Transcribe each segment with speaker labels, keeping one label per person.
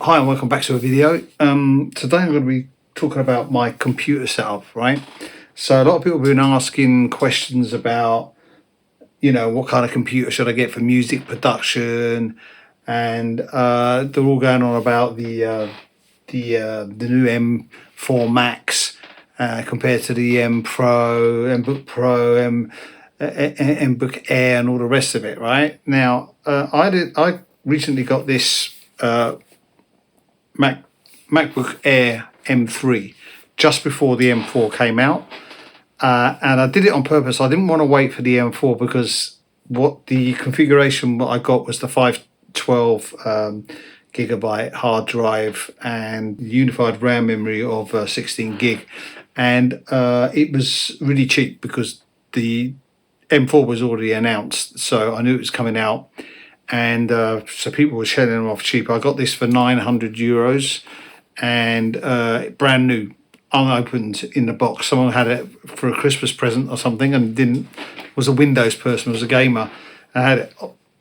Speaker 1: Hi and welcome back to a video. Today I'm going to be talking about my computer setup, right? So a lot of people have been asking questions about, what kind of computer should I get for music production, and they're all going on about the new M4 Max compared to the M Pro, MBook Pro, MBook Air, and all the rest of it, right? Now, I recently got this MacBook Air M3 just before the M4 came out, and I did it on purpose. I didn't want to wait for the M4 because what the configuration what I got was the 512 gigabyte hard drive and unified RAM memory of 16 gig, and it was really cheap because the M4 was already announced, so I knew it was coming out, and so people were selling them off cheap. I got this for €900 and brand new, unopened in the box. Someone had it for a Christmas present or something and was a Windows person, was a gamer, and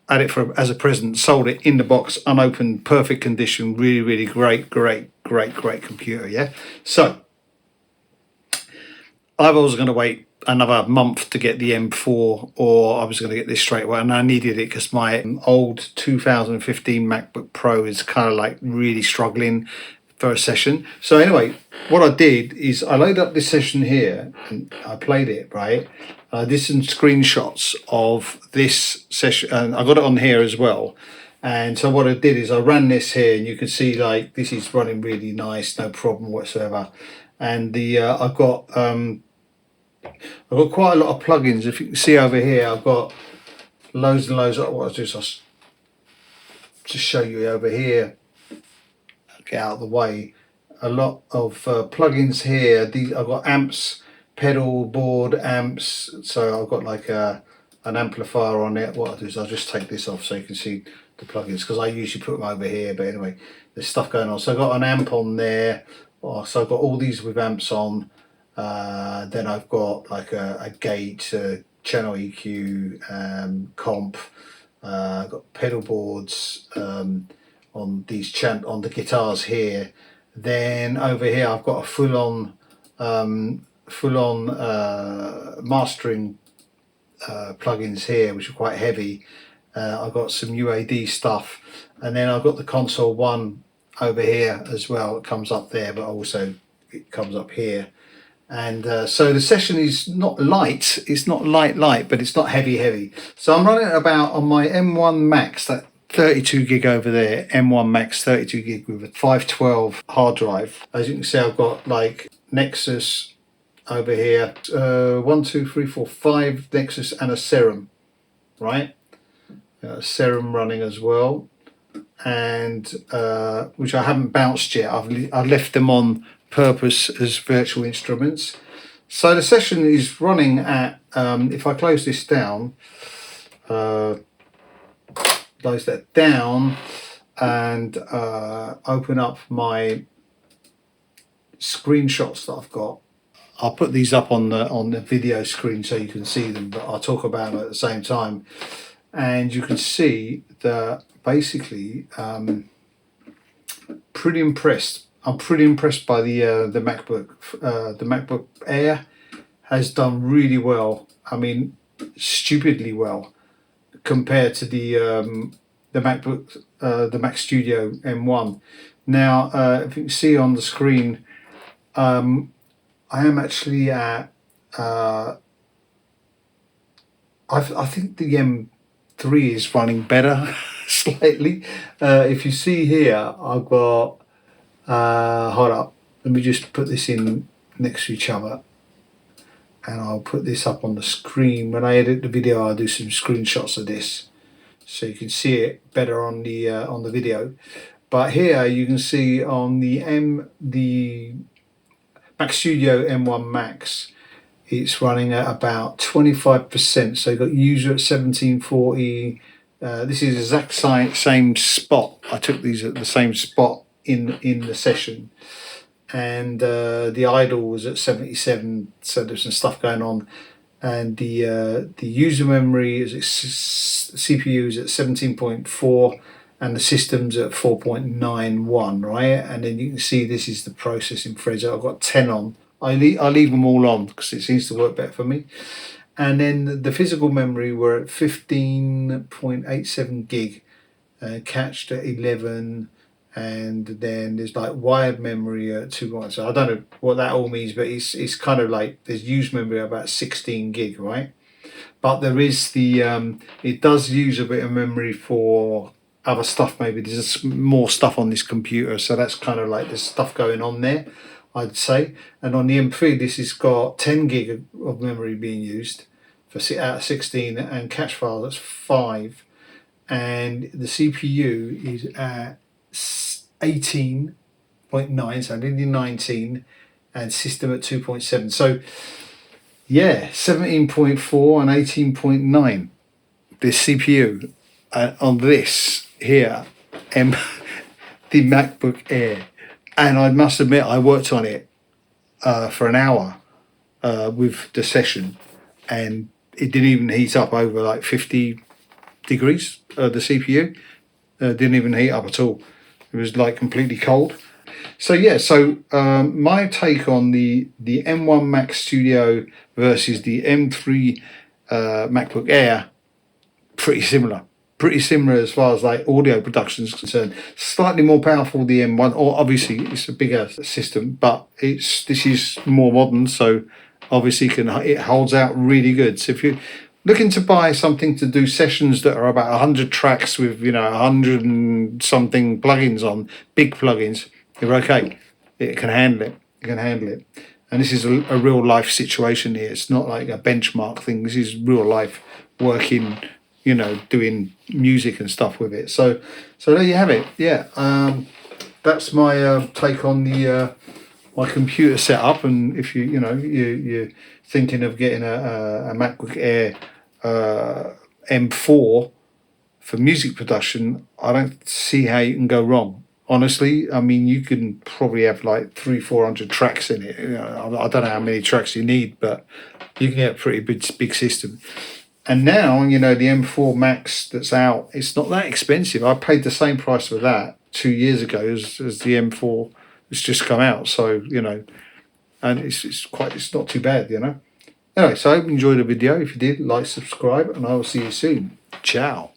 Speaker 1: had it for as a present, sold it in the box, unopened, perfect condition, really great computer. Yeah, so I was going to wait another month to get the M4, or I was going to get this straight away, and I needed it because my old 2015 MacBook Pro is kind of like really struggling for a session. So anyway, what I did is I loaded up this session here and I played it, right? I did some screenshots of this session, and I got it on here as well. And so what I did is I ran this here, and you can see like this is running really nice, no problem whatsoever. And I've got quite a lot of plugins. If you can see over here, I've got loads and loads of what I'll do is I'll just show you over here. Get out of the way. A lot of plugins here. I've got amps, pedal board amps. So I've got like an amplifier on it. What I'll do is I'll just take this off so you can see the plugins, because I usually put them over here. But anyway, there's stuff going on. So I've got an amp on there. So I've got all these with amps on. Then I've got like a gate, channel EQ, comp. I've got pedal boards on the guitars here. Then over here I've got a full-on mastering plugins here, which are quite heavy. I've got some UAD stuff, and then I've got the console one over here as well. It comes up there, but also it comes up here. And so the session is not light, it's not light, but it's not heavy. So I'm running about on my M1 Max, that 32 gig over there, M1 Max 32 gig with a 512 hard drive. As you can see, I've got like Nexus over here, 1, 2, 3, 4, 5 Nexus and a Serum, right? Serum running as well, and which I haven't bounced yet. I've left them on purpose as virtual instruments. So the session is running at if I close this down, close that down, and open up my screenshots that I've got. I'll put these up on the video screen so you can see them, but I'll talk about them at the same time. And you can see that basically pretty impressed. I'm pretty impressed by the MacBook. The MacBook Air has done really well. I mean, stupidly well compared to the MacBook, the Mac Studio M1. Now, if you can see on the screen, I am actually at. I think the M3 is running better slightly. If you see here, I've got. Hold up, let me just put this in next to each other, and I'll put this up on the screen. When I edit the video, I'll do some screenshots of this so you can see it better on the video. But here you can see on the Mac Studio M1 Max, it's running at about 25%. So you've got user at 1740. This is the exact same spot. I took these at the same spot in the session, and the idle was at 77, so there's some stuff going on, and the user memory is CPU is at 17.4, and the system's at 4.91, right? And then you can see this is the processing threads. I've got 10 on. I leave them all on because it seems to work better for me. And then the physical memory, we're at 15.87 gig, cached at 11, and then there's like wired memory at 2. So I don't know what that all means, but it's kind of like there's used memory about 16 gig, right? But there is the it does use a bit of memory for other stuff. Maybe there's more stuff on this computer, so that's kind of like there's stuff going on there, I'd say. And on the M3, this has got 10 gig of memory being used for out of 16, and cache file that's 5, and the CPU is at 18.9, so nearly 19, and system at 2.7. So yeah, 17.4 and 18.9. This CPU on this here, the MacBook Air, and I must admit I worked on it for an hour with the session, and it didn't even heat up over like 50 degrees. The CPU didn't even heat up at all. It was like completely cold. So yeah, so my take on the M1 Mac Studio versus the M3 MacBook Air, pretty similar. Pretty similar as far as like audio production is concerned. Slightly more powerful the M1, or obviously it's a bigger system, but this is more modern, so obviously it holds out really good. So if you're looking to buy something to do sessions that are about 100 tracks with 100 and something plugins on, big plugins, you're okay. It can handle it. It can handle it. And this is a real life situation here. It's not like a benchmark thing. This is real life working, doing music and stuff with it. So there you have it. Yeah, that's my take on the my computer setup. And if you're thinking of getting a MacBook Air M4 for music production, I don't see how you can go wrong. Honestly, I mean, you can probably have like 300-400 tracks in it. I don't know how many tracks you need, but you can get a pretty big system. And now, the M4 Max that's out, it's not that expensive. I paid the same price for that 2 years ago as the M4 that's just come out. So, and it's not too bad, Anyway, so I hope you enjoyed the video. If you did, like, subscribe, and I will see you soon. Ciao.